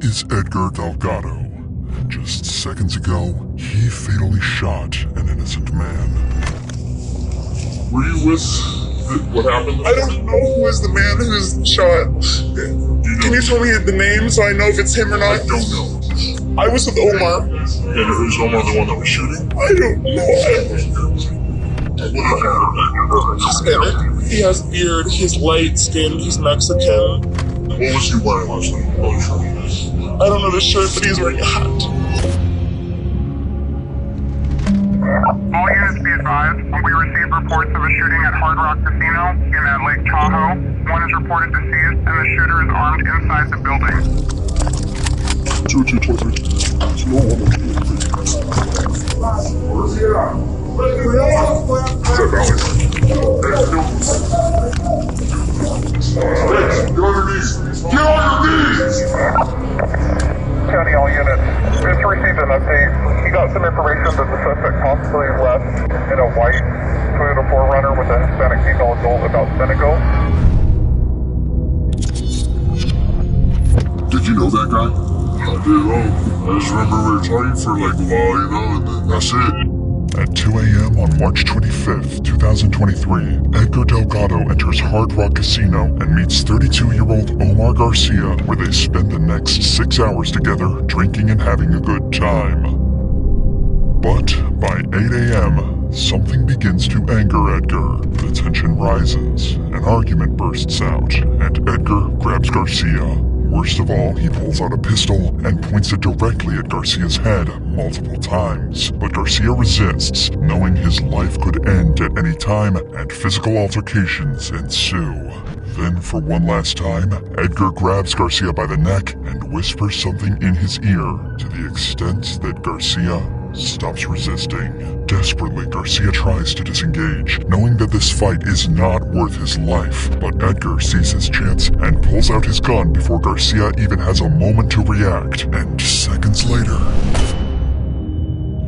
is Edgar Delgado, and just seconds ago, he fatally shot an innocent man. Were you with what happened? I don't know who is the man who was shot. Can you tell me the name so I know if it's him or not? I don't know. I was with Omar. And who's Omar, the one that was shooting? I don't know. Hispanic. He has a beard, he's light skinned, he's Mexican. What was he wearing last night? I don't know the shirt, but he's wearing a hat. All units be advised, we received reports of a shooting at Hard Rock Casino in at Lake Tahoe. One is reported deceased, and the shooter is armed inside the building. 223. County, all units. We just received an update. He got some information that the suspect possibly left in a white Toyota 4Runner with a Hispanic female adult about a minute ago. Did you know that guy? I did. I just remember we were talking for like a while, and then that's it. At 2 a.m. on March 25th, 2023, Edgar Delgado enters Hard Rock Casino and meets 32-year-old Omar Garcia, where they spend the next 6 hours together drinking and having a good time. But by 8 a.m., something begins to anger Edgar. The tension rises, an argument bursts out, and Edgar grabs Garcia. Worst of all, he pulls out a pistol and points it directly at Garcia's head multiple times. But Garcia resists, knowing his life could end at any time, and physical altercations ensue. Then, for one last time, Edgar grabs Garcia by the neck and whispers something in his ear, to the extent that Garcia stops resisting. Desperately, Garcia tries to disengage, knowing that this fight is not worth his life, but Edgar sees his chance and pulls out his gun before Garcia even has a moment to react, and seconds later,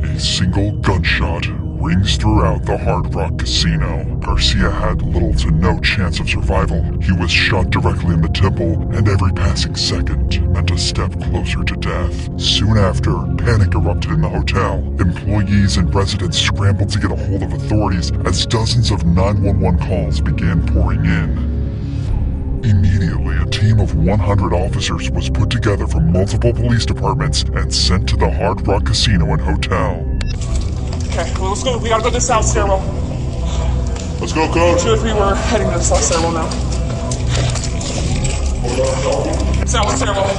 a single gunshot rings throughout the Hard Rock Casino. Garcia had little to no chance of survival. He was shot directly in the temple, and every passing second meant a step closer to death. Soon after, panic erupted in the hotel. Employees and residents scrambled to get a hold of authorities as dozens of 911 calls began pouring in. Immediately, a team of 100 officers was put together from multiple police departments and sent to the Hard Rock Casino and Hotel. Okay, well, let's go. We gotta go to the south stairwell. Let's go, Coach. 2 or 3, we're heading to the south stairwell now. South stairwell.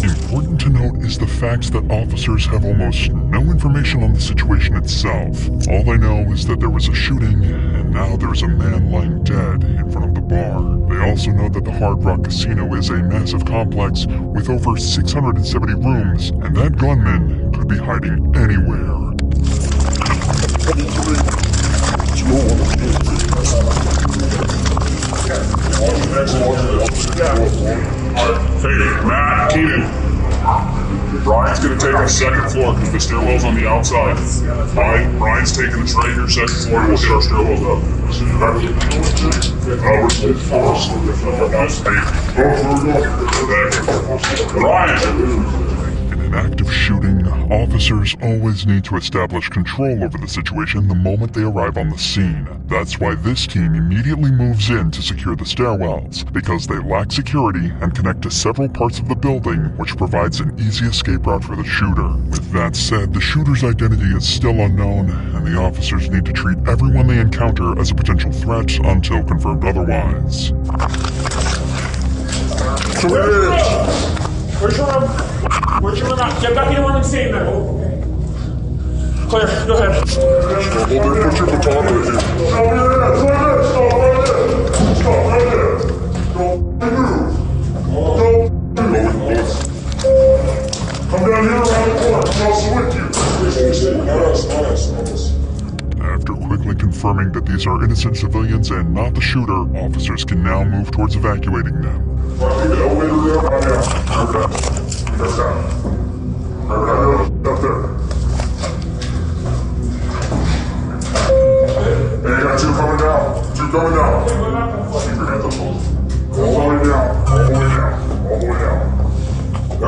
Important to note is the fact that officers have almost no information on the situation itself. All they know is that there was a shooting, and now there's a man lying dead in front of the bar. They also know that the Hard Rock Casino is a massive complex with over 670 rooms, and that gunman could be hiding anywhere. Hey, Matt, Keenan. Brian's gonna take the second floor because the stairwell's on the outside. Brian's taking the tray here, second floor, and we'll get our stairwells up. Brian! In an active shooting, officers always need to establish control over the situation the moment they arrive on the scene. That's why this team immediately moves in to secure the stairwells, because they lack security and connect to several parts of the building, which provides an easy escape route for the shooter. With that said, the shooter's identity is still unknown, and the officers need to treat everyone they encounter as a potential threat until confirmed otherwise. Where's your room? Where's your room at? Get back in your room and stay in there. Claire, go ahead. Put your baton right here. Stop right there. Come down here around the corner. I'm also with you. After quickly confirming that these are innocent civilians and not the shooter, officers can now move towards evacuating them. The elevator there, right now. Up there. Hey, you got two coming down. Two coming down. Keep your hands up, folks.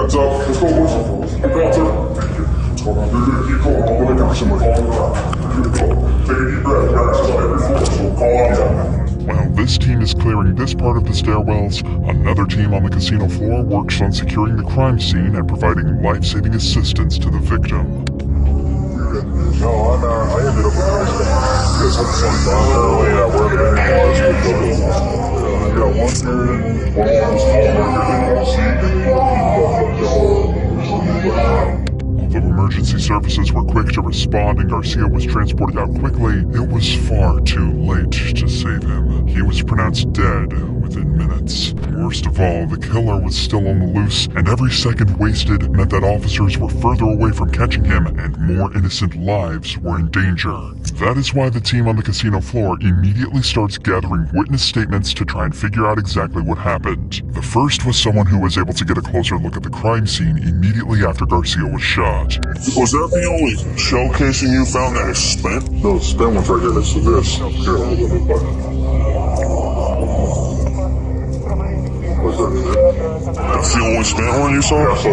Heads up. Let's go, boys. Get out there. Hold on, dude. Keep going. I'm gonna give somebody. Take a deep breath. Practice on every floor. So call out. While this team is clearing this part of the stairwells, another team on the casino floor works on securing the crime scene and providing life-saving assistance to the victim. No, I ended up with this some down early at where the guy was. Yeah, one dude, one was Although emergency services were quick to respond and Garcia was transported out quickly, it was far too late to save him. He was pronounced dead within minutes. Worst of all, the killer was still on the loose, and every second wasted meant that officers were further away from catching him and more innocent lives were in danger. That is why the team on the casino floor immediately starts gathering witness statements to try and figure out exactly what happened. The first was someone who was able to get a closer look at the crime scene immediately after Garcia was shot. Was that the only shell casing you found that was spent? No, the spent one's right here next to this. Here, hold on. That's the only spent one you saw? Yeah, so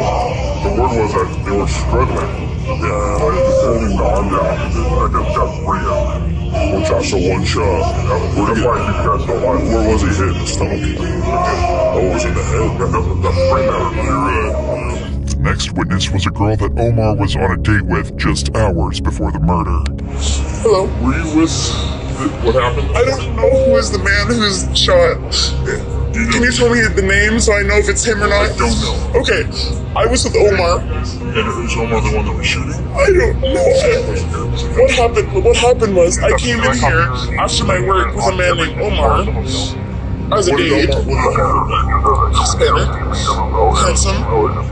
the word was that they were struggling. Yeah, I was holding the arm down, and then I got three of them. One shot, so one shot. Where was he hit? The stomach? Oh, it was in the head. That's brain matter. The next witness was a girl that Omar was on a date with just hours before the murder. Hello. Were you with what happened? I don't know who is the man who's shot. Can you tell me the name so I know if it's him or not? I don't know. Okay, I was with Omar. And is Omar the one that was shooting? I don't know. What happened was I came in here after my work with a man named Omar as a date. Hispanic, handsome.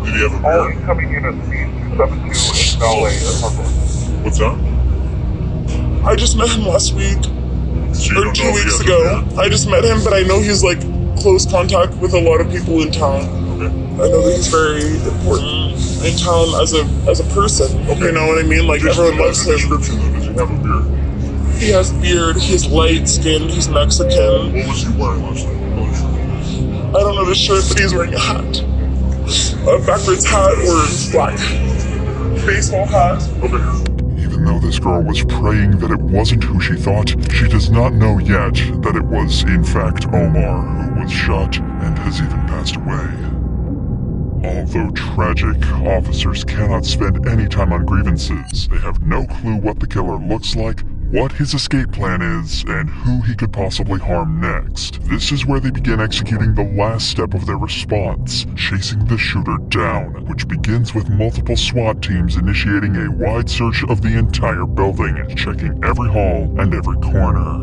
Did he have a beard? Coming in at speed 272 in What's that? I just met him last week So you or don't 2 know if he weeks has a ago. beard? I just met him, but I know he's like close contact with a lot of people in town. Okay. I know that he's very important in town as a person. Okay. You know what I mean? Like everyone loves him. Description though, does he have a beard? He has a beard. He's light skinned. He's Mexican. What was he wearing last night? I don't know the shirt, but he's wearing a hat, a backwards hat or black baseball hat. Okay. Even though this girl was praying that it wasn't who she thought, she does not know yet that it was in fact Omar who was shot and has even passed away. Although tragic, officers cannot spend any time on grievances. They have no clue what the killer looks like, what his escape plan is, and who he could possibly harm next. This is where they begin executing the last step of their response, chasing the shooter down, which begins with multiple SWAT teams initiating a wide search of the entire building, checking every hall and every corner.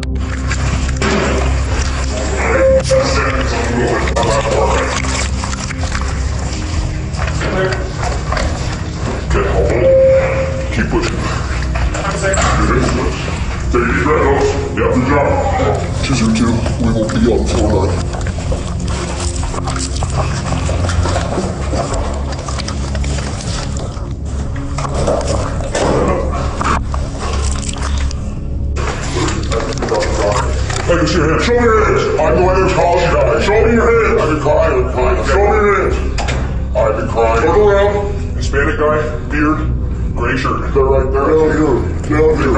Okay, hold on. Keep pushing. Take a deep breath, folks. Yeah, good job. 202, we will be on floor 9. Hey, you see your hands. Show me your hands. I'm going to call you guys. Show me your hands. I've been crying. Show me your hands. I've been crying. Look around. Hispanic guy, beard, gray shirt. They're right there. Down here.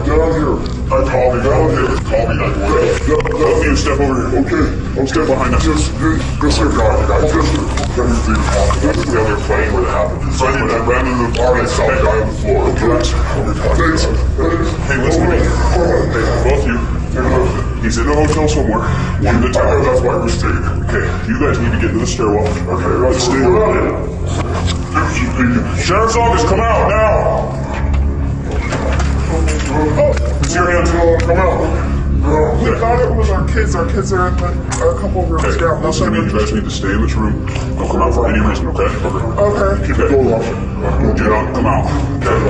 Down here. I called me. Down here. Call me. Let me step over here. Okay. I'll step behind us. Just here, guys. That's the other plane where it happened. Friday, I ran into the bar and I saw the guy on the floor. Okay. Thanks. Hey, listen to me. Hey, both of you. He's in a hotel somewhere. One at a time. That's why we're staying. Okay, you guys need to get to the stairwell. Okay, let's stay over there. Sheriff's office, come out now! It's your hands. Come out. We thought it was our kids. Our kids are in a couple of rooms Okay, down. listen to me. You guys need to stay in this room. Don't come out for any reason, okay? Okay. Keep it going. Do not come out. Okay?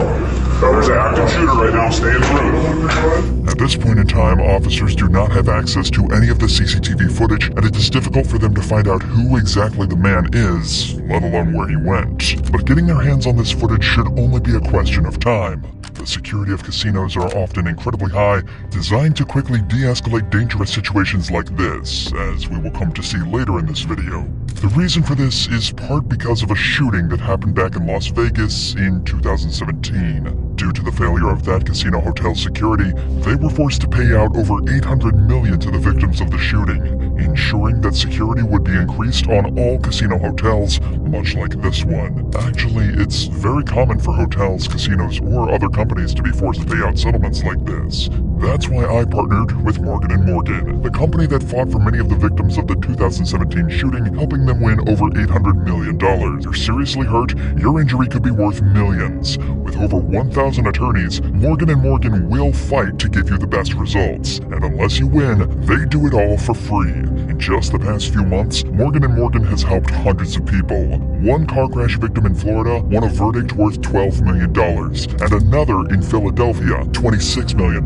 There's an active shooter right now. Stay in the room. At this point in time, officers do not have access to any of the CCTV footage, and it is difficult for them to find out who exactly the man is, let alone where he went. But getting their hands on this footage should only be a question of time. The security of casinos are often incredibly high, designed to quickly de-escalate dangerous situations like this, as we will come to see later in this video. The reason for this is part because of a shooting that happened back in Las Vegas in 2017. Due to the failure of that casino hotel's security, they were forced to pay out over $800 million to the victims of the shooting, ensuring that security would be increased on all casino hotels, much like this one. Actually, it's very common for hotels, casinos, or other companies to be forced to pay out settlements like this. That's why I partnered with Morgan & Morgan, the company that fought for many of the victims of the 2017 shooting, helping them win over $800 million. You're seriously hurt, your injury could be worth millions. With over 1,000 attorneys, Morgan & Morgan will fight to give you the best results. And unless you win, they do it all for free. In just the past few months, Morgan & Morgan has helped hundreds of people. One car crash victim in Florida won a verdict worth $12 million, and another in Philadelphia, $26 million.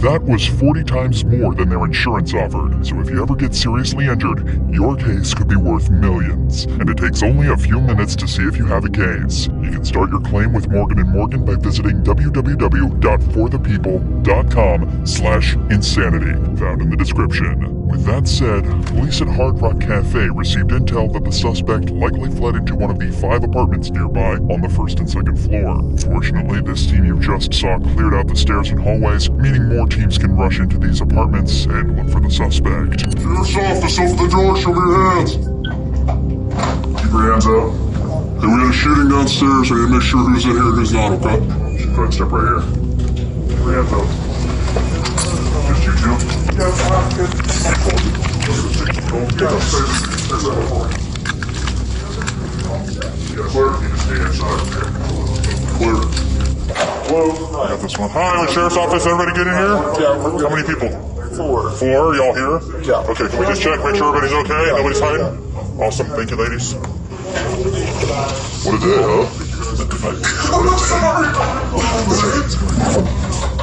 That was 40 times more than their insurance offered, so if you ever get seriously injured, your case could be worth millions. And it takes only a few minutes to see if you have a case. You can start your claim with Morgan & Morgan by visiting www.forthepeople.com/insanity, found in the description. With that said, police at Hard Rock Cafe received intel that the suspect likely fled into one of the 5 apartments nearby on the 1st and 2nd floor. Fortunately, this team you just saw cleared out the stairs and hallways, meaning more teams can rush into these apartments and look for the suspect. Sheriff's office, open the door, show me your hands. Keep your hands out. Hey, we had a shooting downstairs, I need to make sure who's in here and who's not, okay? Go ahead and step right here. Keep your hands out. Just you two? Yeah, I'm good. Clear? You just stay inside. Clear. Hello? I got this one. Hi, the sheriff's office. Everybody get in here? Yeah, we're good. How many people? 4. 4? Y'all here? Yeah. Okay, can we just check, make sure everybody's okay? Nobody's hiding? Awesome. Thank you, ladies. What is it, huh? I'm sorry.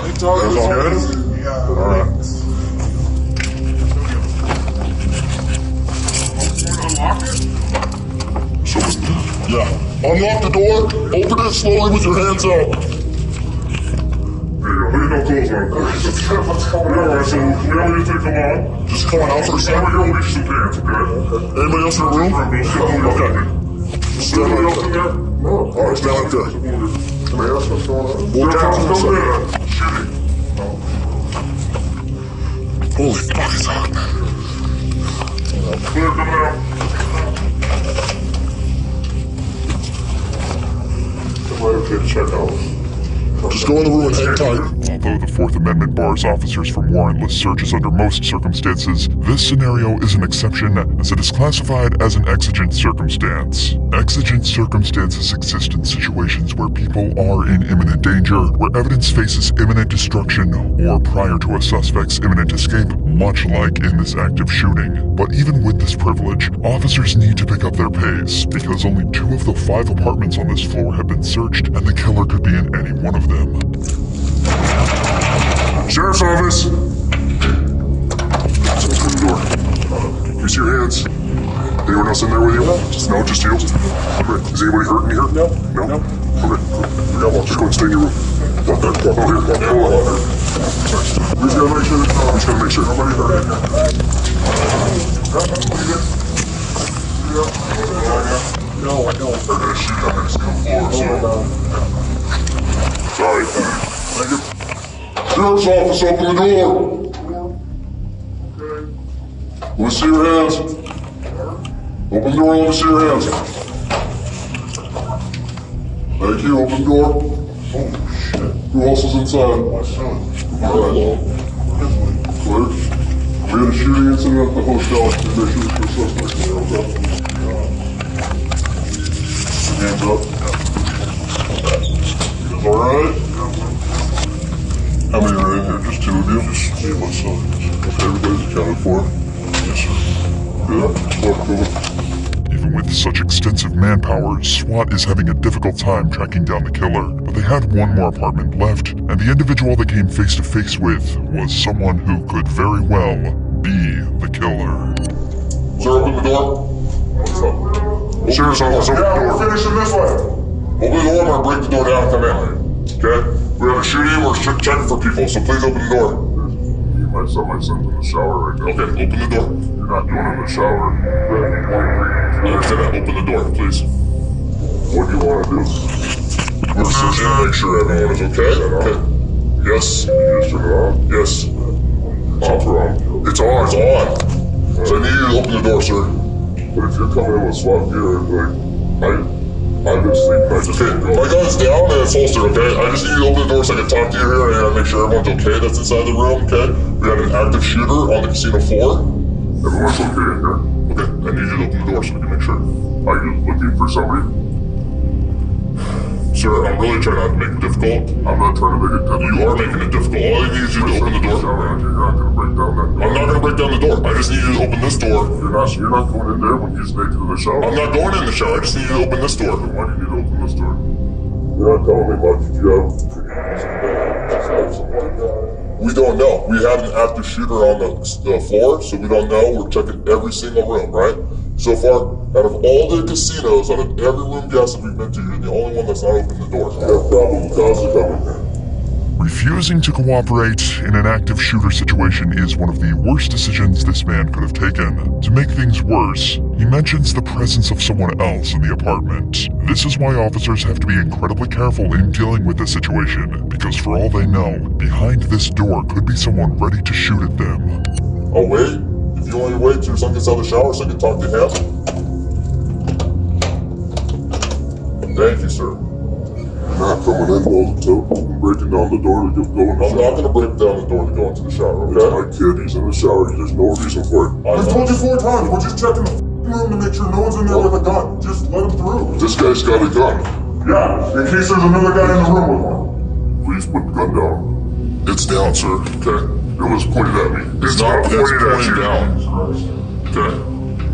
That's all good? Yeah. All right. Unlock it? So, yeah. Unlock the door, open it slowly with your hands up. There you go. Put your clothes on, please. What's going on? Alright, so now we just take them on. Just come on out for a second. We're gonna leave some pants, okay? Anybody else in the room? Okay. Is there anybody else in there? No. Alright, stand right there. Can I ask what's going on? We'll count in a second. Shooting. Holy fuck, it's hot. Clear, come out. Okay to check out. Just go in the room and hang tight. Although the Fourth Amendment bars officers from warrantless searches under most circumstances, this scenario is an exception as it is classified as an exigent circumstance. Exigent circumstances exist in situations where people are in imminent danger, where evidence faces imminent destruction, or prior to a suspect's imminent escape, much like in this active shooting. But even with this privilege, officers need to pick up their pace, because only 2 of the 5 apartments on this floor have been searched, and the killer could be in any one of them. Sheriff's office! Someone's coming to the door. Can you see your hands? Anyone else in there with you? No, just you? Okay. Is anybody hurt in here? No. No? Okay. We got one. Just go and stay in your room. Walk there. Walk over here. Walk over here. We just gotta make sure that nobody hurt. No, I don't. They're gonna shoot on this floor, so... Sorry. Thank you. Sheriff's office, open the door. Okay. Let me see your hands. Open the door, let me see your hands. Thank you, open the door. Oh, shit. Who else is inside? My son. Alright. Clear. We had a shooting incident at the hotel. Make sure there's no suspect there, okay? Hands up. You guys alright? How many are in here? Just 2 of you? Just me and my son. Okay, everybody's accounted for? Yes, sir. Good? Good. Even with such extensive manpower, SWAT is having a difficult time tracking down the killer, but they had one more apartment left, and the individual they came face to face with was someone who could very well be the killer. Sir, open the door. What's up? Sheriff's office, open the door. We're finishing this way. Open the door, I'm gonna break the door down and come in. Okay? We have a shooting, we're checking for people, so please open the door. My son's in the shower right now. Okay, open the door. You're not going in the shower. I understand that. Open the door, please. What do you want to do? We're searching to make sure everyone is okay. Okay. Yes. You just turn it on? Yes. It's on. It's on. So I need you to open the door, sir. But if you're coming in with SWAT gear, I've been sleeping. Okay, my gun's down and it's holstered, okay? I just need you to open the door so I can talk to you here and I gotta make sure everyone's okay that's inside the room, okay? We have an active shooter on the casino floor. Everyone's okay in here? Okay, I need you to open the door so we can make sure. Are you looking for somebody? Sir, I'm really trying not to make it difficult. I'm not trying to make it difficult. You are making it difficult. All I need is you to open the door. You're not gonna break down that door. I'm not gonna break down the door. I just need you to open this door. You're not going in there when he's naked in the shower. I'm not going in the shower. I just need you to open this door. Then why do you need to open this door? You're not telling me much. You have... We don't know. We have an active shooter on the floor, so we don't know. We're checking every single room, right? So far, out of all the casinos, out of every room guest that we've been to, you're the only one that's not opened the door. You have probable cause to come in here. Refusing to cooperate in an active shooter situation is one of the worst decisions this man could have taken. To make things worse, he mentions the presence of someone else in the apartment. This is why officers have to be incredibly careful in dealing with this situation, because for all they know, behind this door could be someone ready to shoot at them. I'll wait. If you want to wait till your son gets out of the shower so I can talk to him. Thank you, sir. You're not coming in breaking down the door to go in the shower. I'm not going to break down the door to go into the shower, okay? It's my kid, he's in the shower, there's no reason for it. I've told you 4 times, we're just checking the room to make sure no one's in there with a gun. Just let him through. This guy's got a gun. Yeah, in case there's another guy in the room with one. Please put the gun down. It's down, sir, okay? It was pointed at me. It's not pointed down. Okay?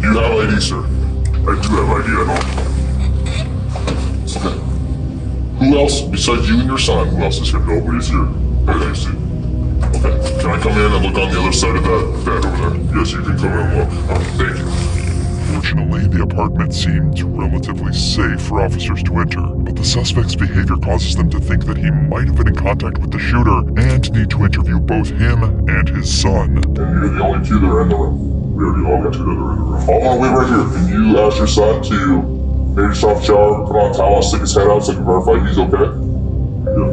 You have ID, sir. I do have ID, I know. Okay. Who else, besides you and your son, who else is here? Nobody's here. Okay. Okay. Can I come in and look on the other side of that bed over there? Yes, you can come in and look. Thank you. Fortunately, the apartment seemed relatively safe for officers to enter, but the suspect's behavior causes them to think that he might have been in contact with the shooter and need to interview both him and his son. And you're the only 2 that are in the room. We are the only 2 that are in the room. I'm gonna wait right here. Can you ask your son to maybe yourself a shower, put on a towel, stick his head out so I can verify he's okay? Yeah.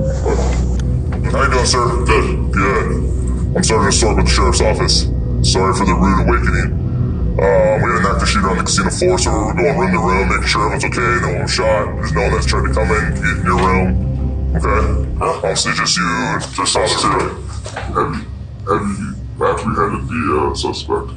How you doing, sir? Good. I'm Sergeant Stork with the Sheriff's Office. Sorry for the rude awakening. We had an active shooter on the casino floor, so we're going room to room, making sure everyone's okay, no one was shot. There's no one that's tried to come in, get in your room. Okay? Honestly, just you and just officer. Have you apprehended the suspect?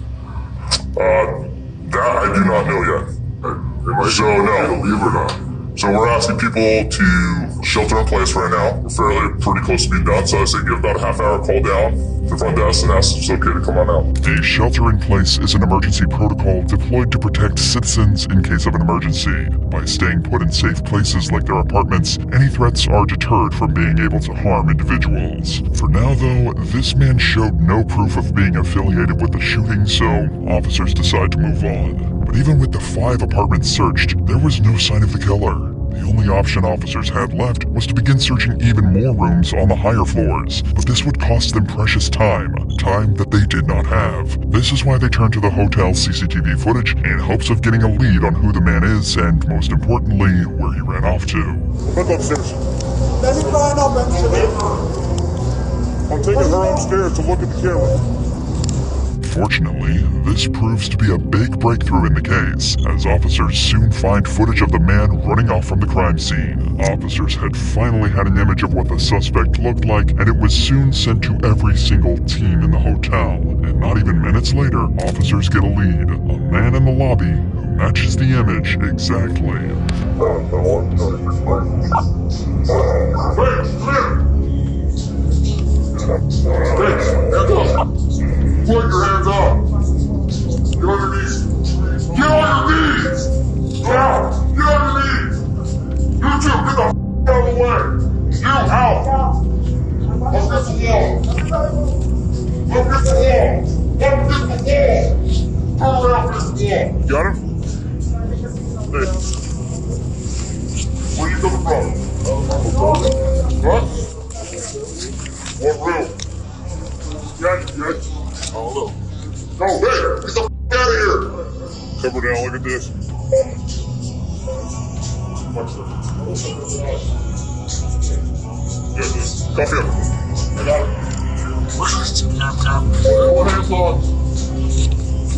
That I do not know yet. Am I So, going no. to leave or not? So we're asking people to shelter in place right now. We're pretty close to being done, so I say give about a half hour, call down to the front desk and ask if it's okay to come on out. A shelter-in-place is an emergency protocol deployed to protect citizens in case of an emergency. By staying put in safe places like their apartments, any threats are deterred from being able to harm individuals. For now, though, this man showed no proof of being affiliated with the shooting, so officers decide to move on. But even with the 5 apartments searched, there was no sign of the killer. The only option officers had left was to begin searching even more rooms on the higher floors, but this would cost them precious time that they did not have. This is why they turned to the hotel's CCTV footage in hopes of getting a lead on who the man is and, most importantly, where he ran off to. Look upstairs. Let me climb up and I'm taking her upstairs to look at the camera. Fortunately, this proves to be a big breakthrough in the case, as officers soon find footage of the man running off from the crime scene. Officers had finally had an image of what the suspect looked like, and it was soon sent to every single team in the hotel. And not even minutes later, officers get a lead, a man in the lobby who matches the image exactly. Hey, come here! Put your hands up! Get on your knees! Get on your knees! Down! Get on your knees! You two, get the out of the way! You out! Up against the wall! Up against the wall! Up against the wall! Turn around against the wall! Got him? Hey. Where you coming from? What? like this. Watch this. Yeah, just coffee up. I got it. One hand's on.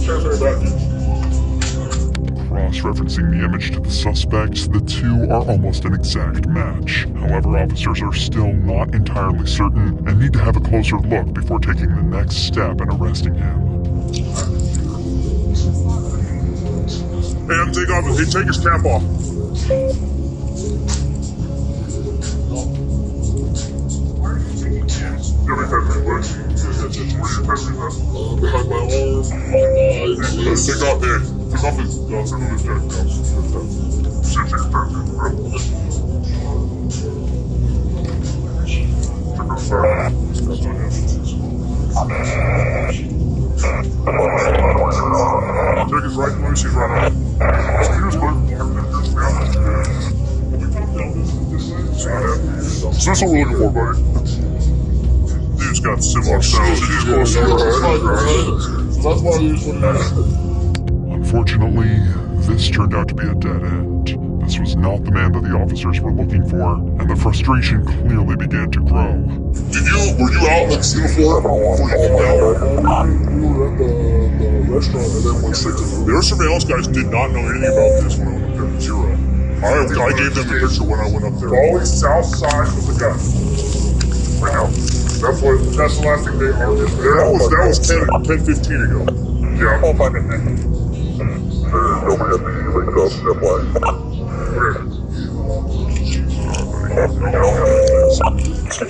Transfer it back. Cross-referencing the image to the suspect, the two are almost an exact match. However, officers are still not entirely certain and need to have a closer look before taking the next step in arresting him. Hey, I'm take off. Hey, take his cap off. Give me 10 minutes, please. Where your 10 minutes? Behind my arm. Let's take off there. Take off his remove his jacket now. Should take 10 minutes, bro. Check out the Check his right, let me see his right arm. Here's clear. So that's what we're looking for, buddy. Dude's got similar cells. He's close to your head. That's why you use what it is. Unfortunately, this turned out to be a dead end. This was not the man that the officers were looking for, and the frustration clearly began to grow. Were you out in the casino floor before you came down? We were at the restaurant and then went straight to the... Their surveillance guys did not know anything about this when I went up there to Zero. I gave them the picture when I went up there. Always south side of the gun. Right now. That's the last thing they marked. That was 10-15 ago. Yeah. I'll find it now. Don't forget to link up, step one. Get you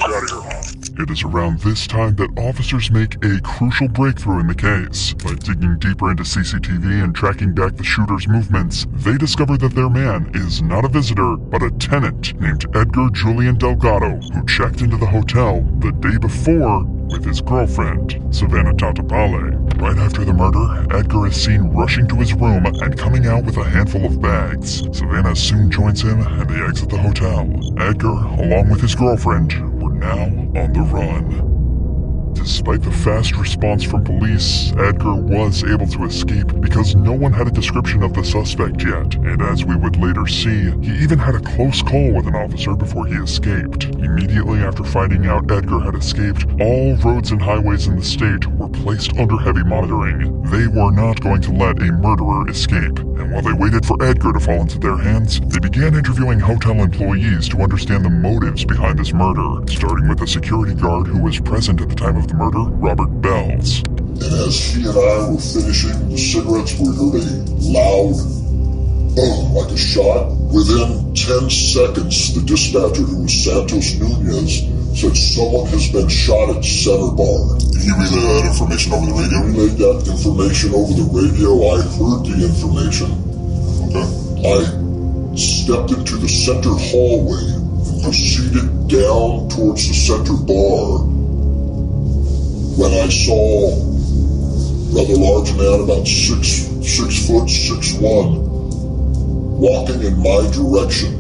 out of here. It is around this time that officers make a crucial breakthrough in the case. By digging deeper into CCTV and tracking back the shooter's movements, they discover that their man is not a visitor, but a tenant named Edgar Julian Delgado, who checked into the hotel the day before with his girlfriend, Savannah Tatapale. Right after the murder, Edgar is seen rushing to his room and coming out with a handful of bags. Savannah soon joins him and they exit the hotel. Edgar, along with his girlfriend, were now on the run. Despite the fast response from police, Edgar was able to escape because no one had a description of the suspect yet, and as we would later see, he even had a close call with an officer before he escaped. Immediately after finding out Edgar had escaped, all roads and highways in the state were placed under heavy monitoring. They were not going to let a murderer escape, and while they waited for Edgar to fall into their hands, they began interviewing hotel employees to understand the motives behind this murder, starting with a security guard who was present at the time of the murder, Robert Bells. And as he and I were finishing the cigarettes, we heard a loud boom, like a shot. Within 10 seconds, the dispatcher, who was Santos Nunez, said someone has been shot at Center Bar. You relayed that information over the radio? I relayed that information over the radio. I heard the information. Okay. I stepped into the center hallway and proceeded down towards the Center Bar when I saw a rather large man, about 6 foot, 6'1", walking in my direction.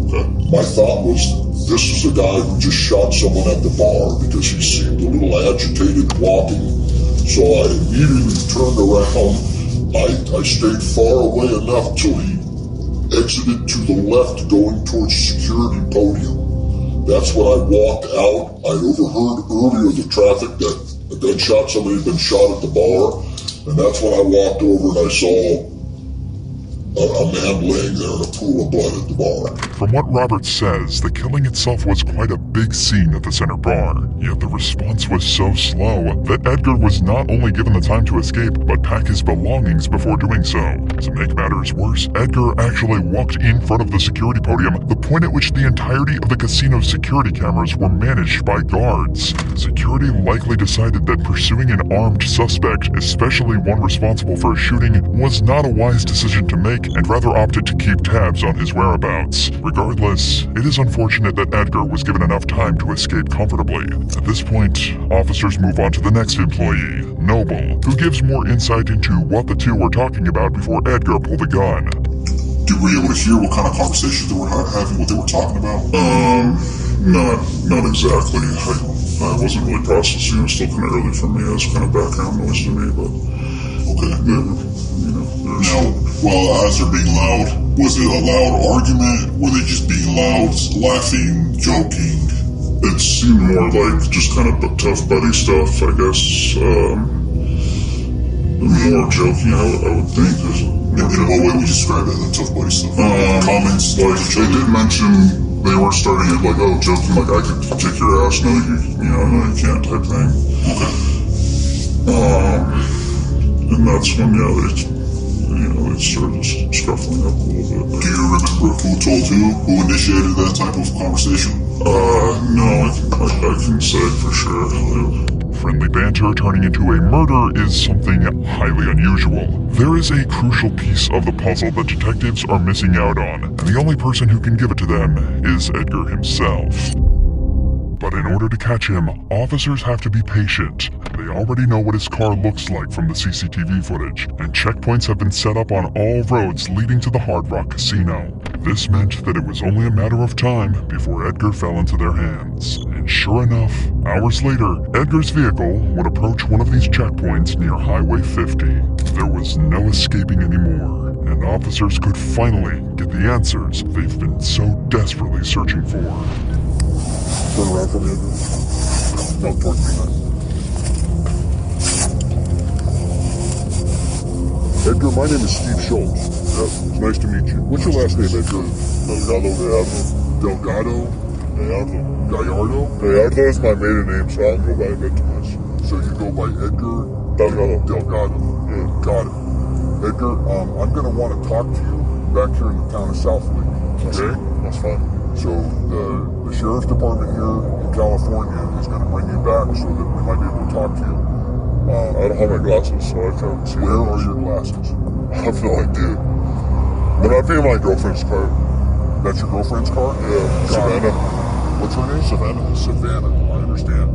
Okay. My thought was, this is the guy who just shot someone at the bar, because he seemed a little agitated walking. So I immediately turned around. I stayed far away enough till he exited to the left going towards security podium. That's when I walked out. I overheard earlier the traffic that a gunshot, somebody had been shot at the bar, and that's when I walked over and I saw a man laying there in a pool of blood at the bar. From what Robert says, the killing itself was quite a big scene at the Center Bar, yet the response was so slow that Edgar was not only given the time to escape, but pack his belongings before doing so. To make matters worse, Edgar actually walked in front of the security podium, the point at which the entirety of the casino's security cameras were managed by guards. Security likely decided that pursuing an armed suspect, especially one responsible for a shooting, was not a wise decision to make, and rather opted to keep tabs on his whereabouts. Regardless, it is unfortunate that Edgar was given enough time to escape comfortably. At this point, officers move on to the next employee, Noble, who gives more insight into what the two were talking about before Edgar pulled the gun. Were you able to hear what kind of conversations they were having, what they were talking about? Not exactly. I wasn't really processing. It was still kind of early for me. It was kind of background noise to me, but Okay. they were, there's... Well, as they're being loud, was it a loud argument? Were they just being loud, laughing, joking? It seemed more like just kind of tough buddy stuff, I guess. More joking, I would think. In what way would you describe it, the tough buddy stuff? Comments? Like, they did mention they were starting it like, oh, joking, like, I could kick your ass, no, you can't type thing. Okay. And that's when, they started scuffling up a little bit. Do you remember who told who initiated that type of conversation? No, I can say for sure. Friendly banter turning into a murder is something highly unusual. There is a crucial piece of the puzzle that detectives are missing out on, and the only person who can give it to them is Edgar himself. But in order to catch him, officers have to be patient. They already know what his car looks like from the CCTV footage, and checkpoints have been set up on all roads leading to the Hard Rock Casino. This meant that it was only a matter of time before Edgar fell into their hands. And sure enough, hours later, Edgar's vehicle would approach one of these checkpoints near Highway 50. There was no escaping anymore, and officers could finally get the answers they've been so desperately searching for. Turn around for me, Edgar. No, towards me, man. Edgar, my name is Steve Schultz. It's nice to meet you. What's your last name, Edgar? Delgado? Gallardo is my maiden name, so I don't go by Ventumas. So you go by Edgar? Delgado. Yeah. Got it. Edgar, I'm going to want to talk to you back here in the town of South Lake. Okay? That's fine. So the sheriff's department here in California is going to bring you back so that we might be able to talk to you. I don't have my glasses, so I can't see. Where are your glasses? I have no idea. But I'd be in my girlfriend's car. That's your girlfriend's car? Yeah, Savannah. What's her name? Savannah, I understand.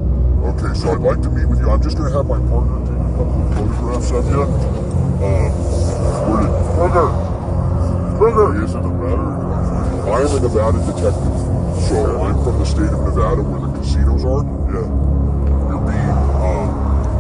Okay, so I'd like to meet with you. I'm just going to have my partner take a couple of photographs of you. Kruger! He is in Nevada. I am a Nevada detective. So I'm from the state of Nevada where the casinos are. Yeah. You're being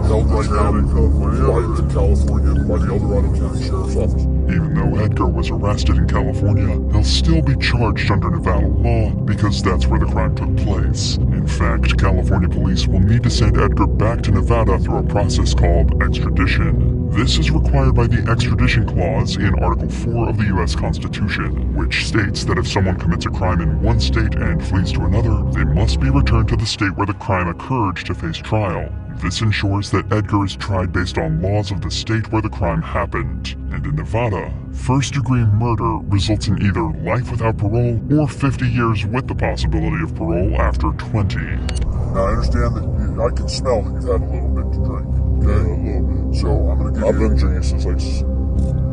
held right now in California by the El Dorado County Sheriff's Office. Even though Edgar was arrested in California, he'll still be charged under Nevada law because that's where the crime took place. In fact, California police will need to send Edgar back to Nevada through a process called extradition. This is required by the extradition clause in Article 4 of the U.S. Constitution, which states that if someone commits a crime in one state and flees to another, they must be returned to the state where the crime occurred to face trial. This ensures that Edgar is tried based on laws of the state where the crime happened. And in Nevada, first-degree murder results in either life without parole or 50 years with the possibility of parole after 20. Now I understand that I can smell that you've had a little bit to drink. Okay? Yeah, a little bit. So I'm going to give you... I've been drinking since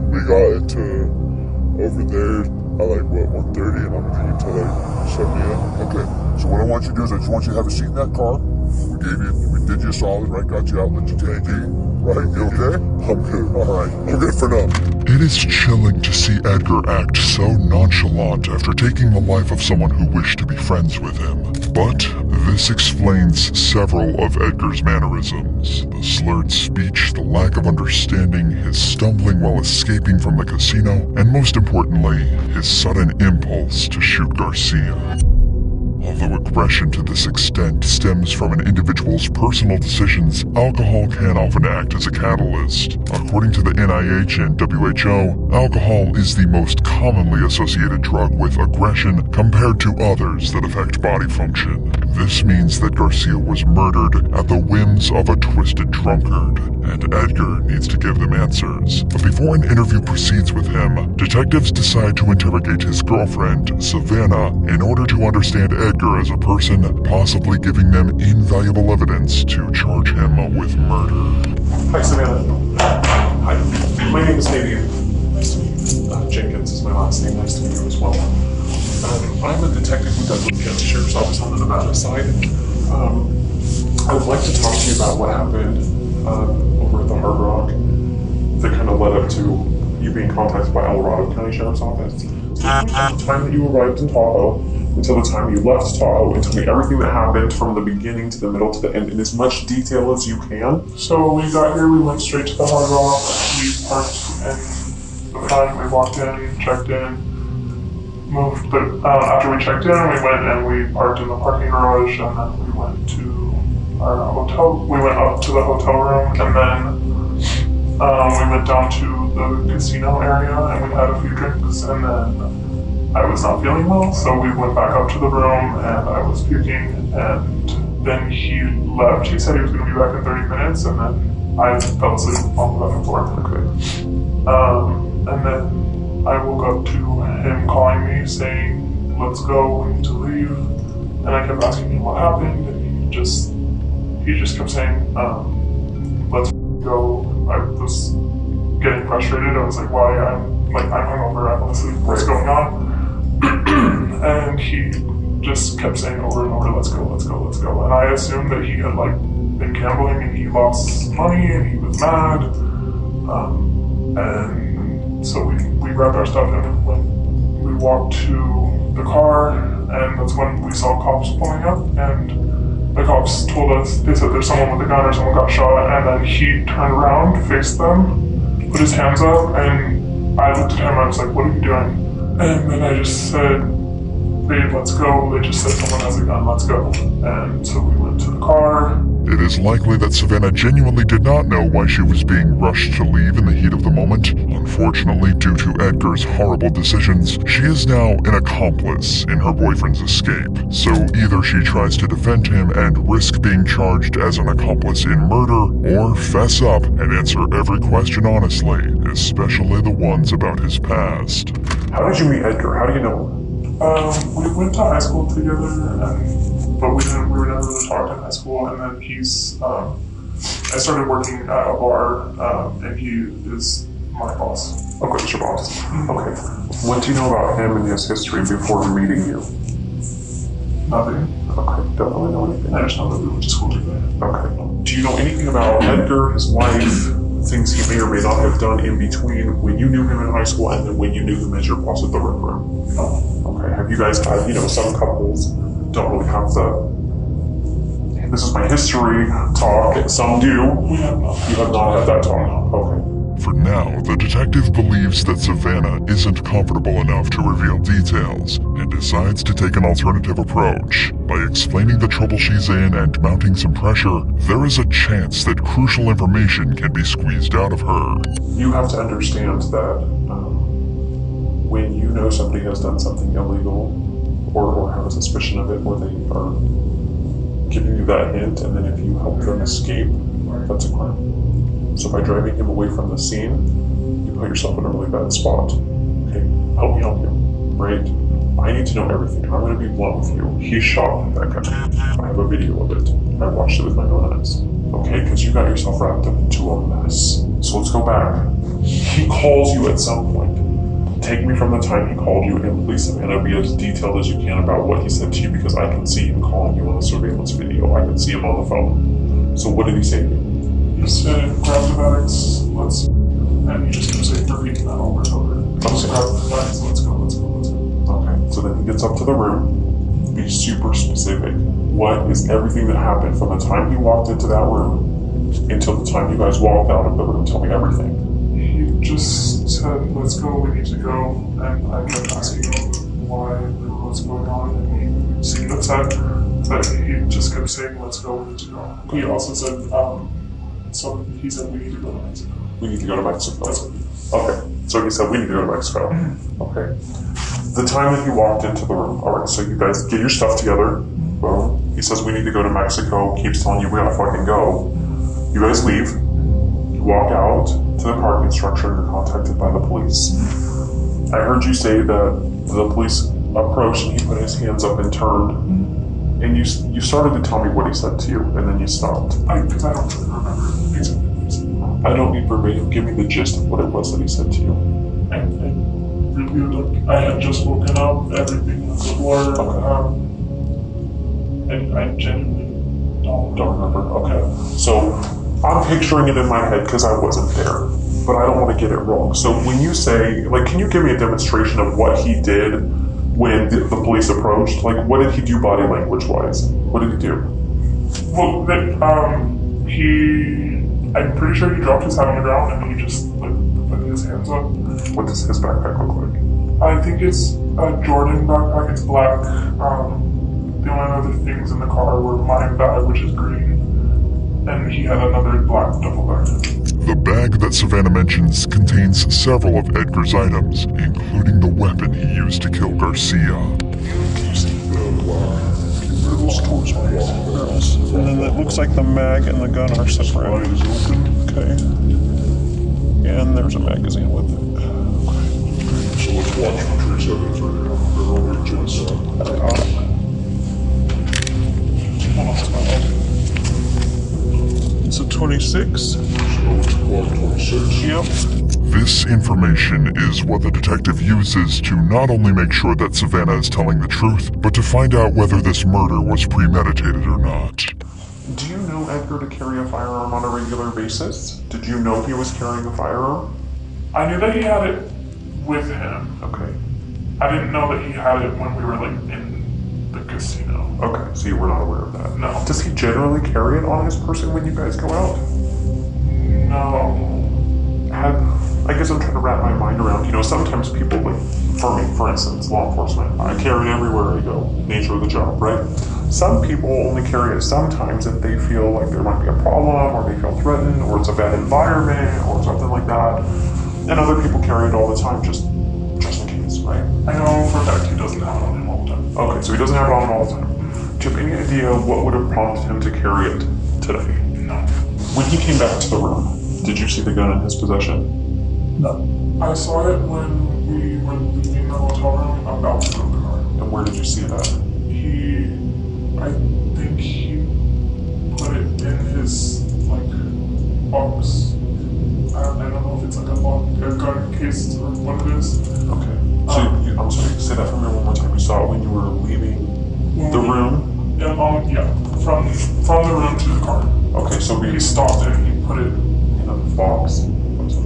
we got it over there at 1:30, and I'm drinking till 7 a.m. Okay. So what I want you to do is I just want you to have a seat in that car. We did you a solid, right? Got you out, let you take it. Right? You okay? I'm good. All right. I'm good for now. It is chilling to see Edgar act so nonchalant after taking the life of someone who wished to be friends with him. But this explains several of Edgar's mannerisms. The slurred speech, the lack of understanding, his stumbling while escaping from the casino, and most importantly, his sudden impulse to shoot Garcia. Although aggression to this extent stems from an individual's personal decisions, alcohol can often act as a catalyst. According to the NIH and WHO, alcohol is the most commonly associated drug with aggression compared to others that affect body function. This means that Garcia was murdered at the whims of a twisted drunkard, and Edgar needs to give them answers. But before an interview proceeds with him, detectives decide to interrogate his girlfriend, Savannah, in order to understand Edgar as a person, possibly giving them invaluable evidence to charge him with murder. Hi, Savannah. Hi. My name is Fabian. Nice to meet you. Jenkins is my last name. Nice to meet you as well. I'm a detective who does work at the Sheriff's Office on the Nevada side. I would like to talk to you about what happened over at the Hard Rock that kind of led up to you being contacted by El Dorado County Sheriff's Office. So from the time that you arrived in Tahoe until the time you left Tahoe, and tell me everything that happened from the beginning to the middle to the end in as much detail as you can. So we got here, we went straight to the Hard Rock, we parked at the the front. We walked in, checked in, moved. But after we checked in, we went and we parked in the parking garage, and then we went to our hotel. We went up to the hotel room, and then we went down to the casino area, and we had a few drinks, and then I was not feeling well, so we went back up to the room, and I was puking, and then he left. He said he was going to be back in 30 minutes, and then I fell asleep on the bathroom floor. Okay. And then I woke up to him calling me saying, "Let's go, we need to leave." And I kept asking him what happened, and he just kept saying, "Let's go." I was getting frustrated. I was like, "Why? I'm hungover. I'm asleep. What's going on?" And he just kept saying over and over, "Let's go, let's go, let's go." And I assumed that he had been gambling and he lost money and he was mad. And so we grabbed our stuff and we walked to the car, and that's when we saw cops pulling up, and the cops told us, they said there's someone with a gun or someone got shot, and then he turned around, faced them, put his hands up, and I looked at him, I was like, "What are you doing?" And then I just said, "Babe, let's go." They just said someone has a gun, let's go. And so we went to the car. It is likely that Savannah genuinely did not know why she was being rushed to leave in the heat of the moment. Unfortunately, due to Edgar's horrible decisions, she is now an accomplice in her boyfriend's escape. So either she tries to defend him and risk being charged as an accomplice in murder, or fess up and answer every question honestly, especially the ones about his past. How did you meet Edgar? How do you know him? We went to high school together, but we were never really talked in high school. And then I started working at a bar, and he is my boss. Okay, it's your boss. Okay. What do you know about him and his history before meeting you? Nothing. Okay, don't really know anything. I just know that we went to school together. Okay. Do you know anything about Edgar, his wife, things he may or may not have done in between when you knew him in high school and then when you knew him as your boss at the Rec Room? No. Okay. Have you guys had, some couples don't really have this is my history talk, some do. We have not. You have not had that talk. Okay. For now, the detective believes that Savannah isn't comfortable enough to reveal details and decides to take an alternative approach. By explaining the trouble she's in and mounting some pressure, there is a chance that crucial information can be squeezed out of her. You have to understand that when you know somebody has done something illegal or have a suspicion of it, or they are giving you that hint, and then if you help them escape, that's a crime. So by driving him away from the scene, you put yourself in a really bad spot. Okay, help you, right? I need to know everything. I'm going to be blunt with you. He shot that guy. I have a video of it. I watched it with my own eyes. Okay, because you got yourself wrapped up into a mess. So let's go back. He calls you at some point. Take me from the time he called you, and please, Savannah, be as detailed as you can about what he said to you, because I can see him calling you on the surveillance video. I can see him on the phone. So what did he say to you? He said, "Grab the bags, let's," and he just kept saying, repeating that over and over. Just grab the bags, let's go, let's go, let's go. Okay, so then he gets up to the room. Be super specific. What is everything that happened from the time he walked into that room until the time you guys walked out of the room? Tell me everything. He just said, "Let's go, we need to go," and I kept asking him why, what's going on, and he seemed upset, but he just kept saying, "Let's go, we need to go." He also said, he said, "We need to go to Mexico." We need to go to Mexico. That's what he Okay, so he said we need to go to Mexico. Okay. The time that he walked into the room, all right, so you guys get your stuff together. Boom. He says we need to go to Mexico, keeps telling you we gotta fucking go. You guys leave. You walk out to the parking structure and you're contacted by the police. I heard you say that the police approached and he put his hands up and turned. And you started to tell me what he said to you, and then you stopped. Because I don't really remember exactly what he said. I don't need verbatim. Give me the gist of what it was that he said to you. I had just woken up, everything was the floor, and I genuinely don't remember. Okay. So I'm picturing it in my head because I wasn't there, but I don't want to get it wrong. So when you say, can you give me a demonstration of what he did when the police approached? What did he do body language wise? What did he do? Well, I'm pretty sure he dropped his hat on the ground and he just put with his hands up. What does his backpack look like? I think it's a Jordan backpack. It's black. The only other things in the car were my bag, which is green, and he had another black duffel bag. The bag that Savannah mentions contains several of Edgar's items, including the weapon he used to kill Garcia. You see the barrels towards my barrels. And then it looks like the mag and the gun are separate. Okay. And there's a magazine with it. So let's watch for trace evidence right now. They're over at Jen's side. It's a 26. So it's Glock 26. Yep. This information is what the detective uses to not only make sure that Savannah is telling the truth, but to find out whether this murder was premeditated or not. Do you know Edgar to carry a firearm on a regular basis? Did you know he was carrying a firearm? I knew that he had it with him. Okay. I didn't know that he had it when we were like in the casino. Okay, so you were not aware of that. No. Does he generally carry it on his person when you guys go out? No. I guess I'm trying to wrap my mind around, sometimes people, like, for me, for instance, law enforcement, I carry it everywhere I go, nature of the job, right? Some people only carry it sometimes if they feel like there might be a problem, or they feel threatened, or it's a bad environment, or something like that. And other people carry it all the time, just in case, right? I know for a fact he doesn't have it on him all the time. Okay, so he doesn't have it on him all the time. Do you have any idea what would have prompted him to carry it today? No. When he came back to the room, did you see the gun in his possession? No. I saw it when we were leaving the hotel room about to go to the car. And where did you see that? I think he put it in his, like, box. I don't know if it's like a gun case or what it is. Okay. So, I'm sorry, say that for me one more time. You saw it when you were leaving the room? Yeah, from the room to the car. Okay, so He stopped it and he put it in a box.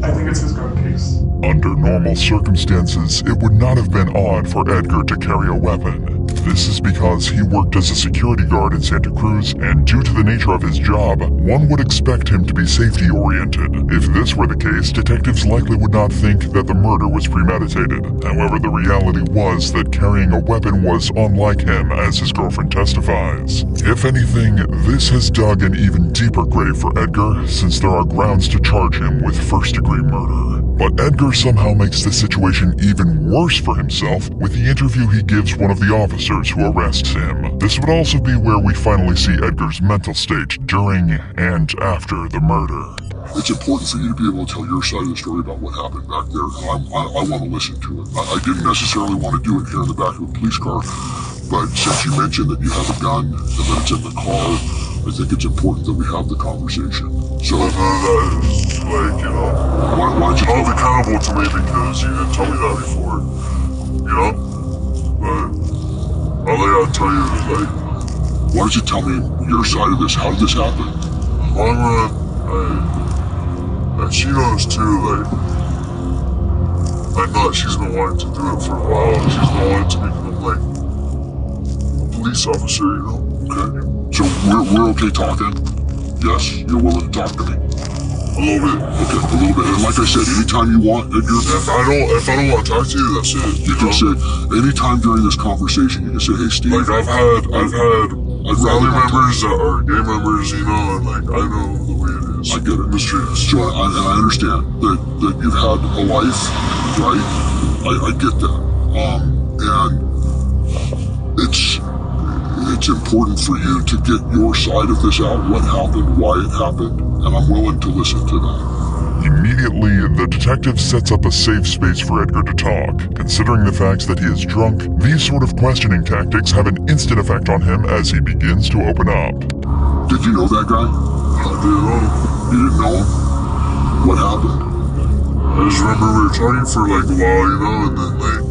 I think it's his gun case. Under normal circumstances, it would not have been odd for Edgar to carry a weapon. This is because he worked as a security guard in Santa Cruz, and due to the nature of his job, one would expect him to be safety-oriented. If this were the case, detectives likely would not think that the murder was premeditated. However, the reality was that carrying a weapon was unlike him, as his girlfriend testifies. If anything, this has dug an even deeper grave for Edgar, since there are grounds to charge him with first-degree murder. But Edgar somehow makes the situation even worse for himself with the interview he gives one of the officers who arrests him. This would also be where we finally see Edgar's mental state during and after the murder. It's important for you to be able to tell your side of the story about what happened back there, and I want to listen to it. I didn't necessarily want to do it here in the back of a police car, but since you mentioned that you have a gun and that it's in the car, I think it's important that we have the conversation. So, That is, like, why don't you hold accountable to me because you didn't tell me that before, But all I gotta tell you is, like, why don't you tell me your side of this? How did this happen? long run, and she knows too, like, I know that she's been wanting to do it for a while, and she's been wanting to become, like, a police officer, Okay. So we're okay talking? Yes? You're willing to talk to me? A little bit. Okay, a little bit. And like I said, anytime you want, Edgar, If I don't want to talk to you, that's it. you can say, anytime during this conversation, you can say, hey, Steve. Like, I've had family members that are gay members, and, like, I know the way it is. I get it. In the streets. So I understand that you've had a life, right? I get that. And it's important for you to get your side of this out, what happened, why it happened, and I'm willing to listen to that. Immediately, the detective sets up a safe space for Edgar to talk. Considering the fact that he is drunk, these sort of questioning tactics have an instant effect on him as he begins to open up. Did you know that guy? I didn't know. You didn't know him? What happened? I just remember we were talking for, like, a while, and then, like,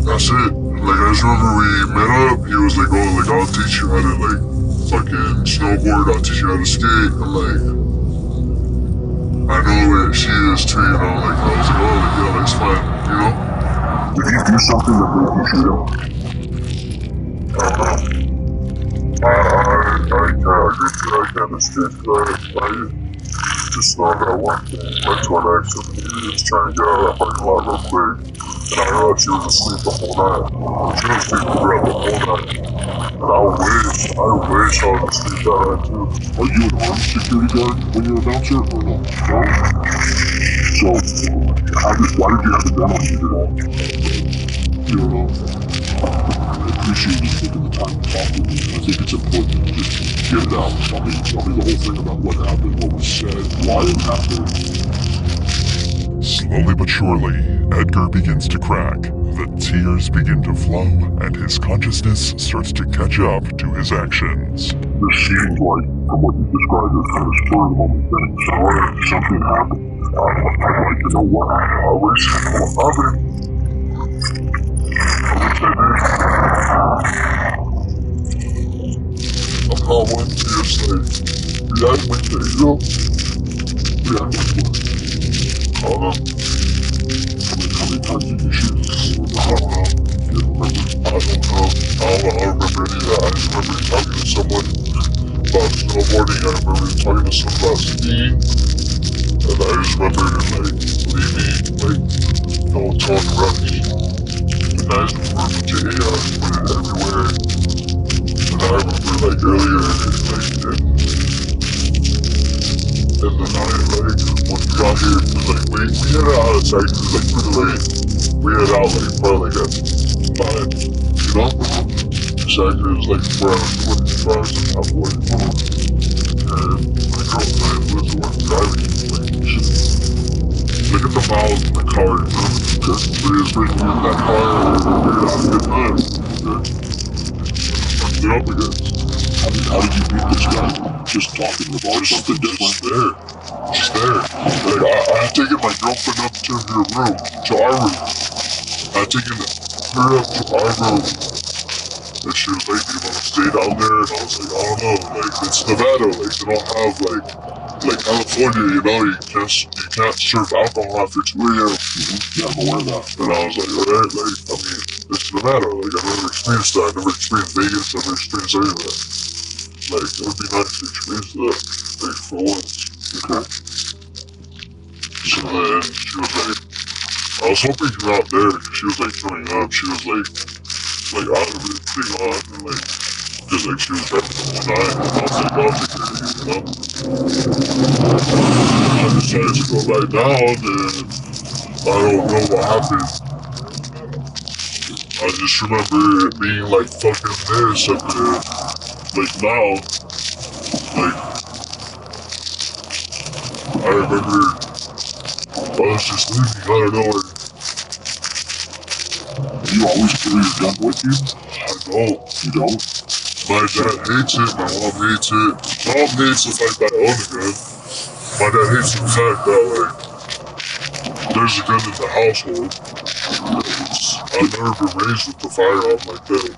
that's it. Like, I just remember we met up, he was like, oh, like, I'll teach you how to, like, fucking snowboard, I'll teach you how to skate. I'm like, I know where she is too, like, I was like, oh, like, yeah, that's fine, Did you do something that made you shoot him? I can't escape that. just thought I went to an activity to try and get out of that parking lot real quick. And I realized she was asleep the whole night. She was asleep throughout the whole night. And I wish I was asleep that night too. Are you an armed security guard when you're a bouncer or no? No? So, why did you have the gun on you today? You don't know. I appreciate you taking the time to talk with me. I think it's important to just get it out. Tell me the whole thing about what happened, what was said, why it happened. Slowly but surely, Edgar begins to crack. The tears begin to flow, and his consciousness starts to catch up to his actions. This seems like, from what you described, as kind of spur of the moment thing. So something happened. I'd like to know what happened. I wish what happened. I'm not one to just like, react like that, you know? React like what? I don't know. How many times did you shoot? I don't know. I don't remember any of that. I just remember talking to someone about snowboarding. I remember talking to someone about skiing. And I just remember, like, leaving, like, no one talking around me. And I just remember a bunch of ARs put it everywhere. And I remember, like, earlier, like, in the night, like, when we got here, cause, like, we had out of sight, cause, like, pretty late. We had out, like, probably, like, at 5, you know? Exactly, it was, like, 4 hours and a half away. And my girlfriend was the one driving, like, look at the miles in the car, you know? Okay. We just bringing in that car, and we had a good time, okay? They're up against. How did you beat this guy? Just talking the bar, something different. Just there. Like, I had taken my girlfriend up to her room, to our room. I had taken her up to our room. And she was like, do you want to stay down there? And I was like, I don't know. Like, it's Nevada. Like, they don't have, like California, you know, you can't serve alcohol after 2 a.m. Yeah, I'm aware of that. And I was like, alright, like, I mean, it's Nevada. Like, I've never experienced that. I've never experienced Vegas. I've never experienced any of that. Like, it would be nice to experience that, like, for once. Okay. So then, she was like, I was hoping you were out there, because she was, like, throwing up. She was, like out of it, pretty on, and, like, just, like, she was driving the whole night, and I was like, I'll take care of you, you know? I decided to go back down, and I don't know what happened. I just remember it being, like, fucking this up there. Like, now, like, I remember I was just leaving, I don't know, and You always carry your gun with you? I don't. You don't? My dad hates it, my mom hates it. Mom hates the fact that I own a gun. My dad hates the fact that, like, there's a gun in the household. I've never been raised with the firearm like that.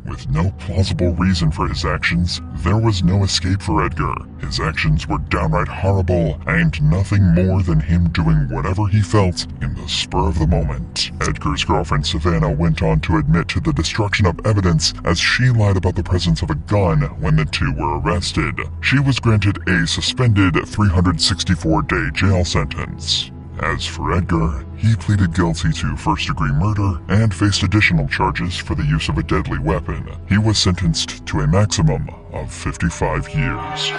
With no plausible reason for his actions, there was no escape for Edgar. His actions were downright horrible, and nothing more than him doing whatever he felt in the spur of the moment. Edgar's girlfriend Savannah went on to admit to the destruction of evidence as she lied about the presence of a gun when the two were arrested. She was granted a suspended 364-day jail sentence. As for Edgar, he pleaded guilty to first-degree murder and faced additional charges for the use of a deadly weapon. He was sentenced to a maximum of 55 years.